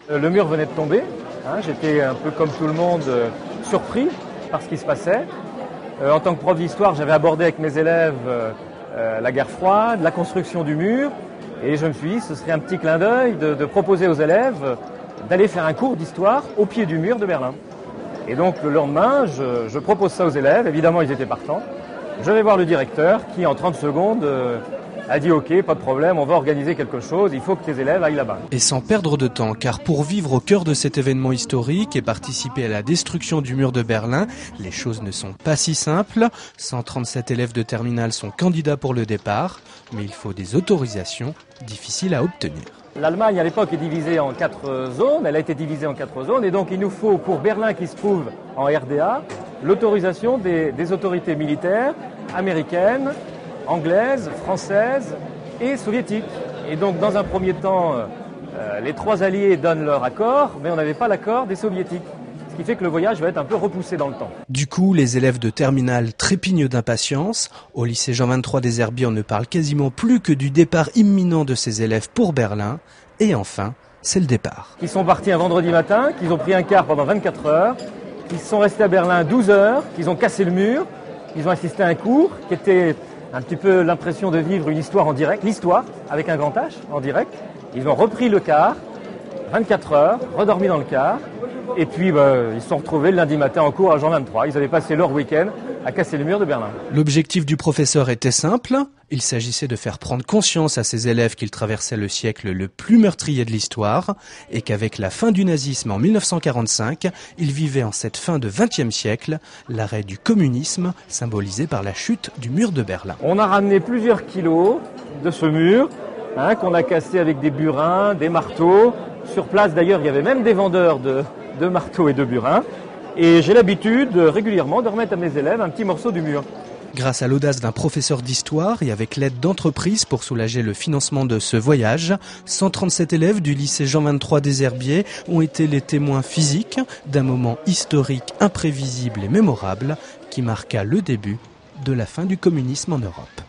Le mur venait de tomber, j'étais un peu comme tout le monde surpris par ce qui se passait. En tant que prof d'histoire, j'avais abordé avec mes élèves la guerre froide, la construction du mur, et je me suis dit ce serait un petit clin d'œil de proposer aux élèves d'aller faire un cours d'histoire au pied du mur de Berlin. Et donc le lendemain, je propose ça aux élèves, évidemment ils étaient partants. Je vais voir le directeur qui en 30 secondes a dit ok, pas de problème, on va organiser quelque chose, il faut que tes élèves aillent là-bas. Et sans perdre de temps, car pour vivre au cœur de cet événement historique et participer à la destruction du mur de Berlin, les choses ne sont pas si simples. 137 élèves de terminale sont candidats pour le départ, mais il faut des autorisations difficiles à obtenir. L'Allemagne à l'époque est divisée en 4 zones, elle a été divisée en 4 zones et donc il nous faut pour Berlin qui se trouve en RDA l'autorisation des autorités militaires américaines, anglaises, françaises et soviétiques. Et donc dans un premier temps, les 3 alliés donnent leur accord, mais on n'avait pas l'accord des soviétiques. Ce qui fait que le voyage va être un peu repoussé dans le temps. Du coup, les élèves de terminale trépignent d'impatience. Au lycée Jean 23 des Herbiers, on ne parle quasiment plus que du départ imminent de ces élèves pour Berlin. Et enfin, c'est le départ. Ils sont partis un vendredi matin, qu'ils ont pris un car pendant 24 heures, qu'ils sont restés à Berlin 12 heures, qu'ils ont cassé le mur, qu'ils ont assisté à un cours qui était un petit peu l'impression de vivre une histoire en direct, l'histoire avec un grand H en direct. Ils ont repris le car, 24 heures, redormi dans le car, et puis ils se sont retrouvés le lundi matin en cours à Jean 23. Ils avaient passé leur week-end à casser le mur de Berlin. L'objectif du professeur était simple. Il s'agissait de faire prendre conscience à ses élèves qu'ils traversaient le siècle le plus meurtrier de l'histoire et qu'avec la fin du nazisme en 1945, ils vivaient en cette fin de XXe siècle l'arrêt du communisme symbolisé par la chute du mur de Berlin. On a ramené plusieurs kilos de ce mur qu'on a cassé avec des burins, des marteaux. Sur place d'ailleurs, il y avait même des vendeurs de marteaux et de burins. Et j'ai l'habitude régulièrement de remettre à mes élèves un petit morceau du mur. Grâce à l'audace d'un professeur d'histoire et avec l'aide d'entreprises pour soulager le financement de ce voyage, 137 élèves du lycée Jean 23 des Herbiers ont été les témoins physiques d'un moment historique imprévisible et mémorable qui marqua le début de la fin du communisme en Europe.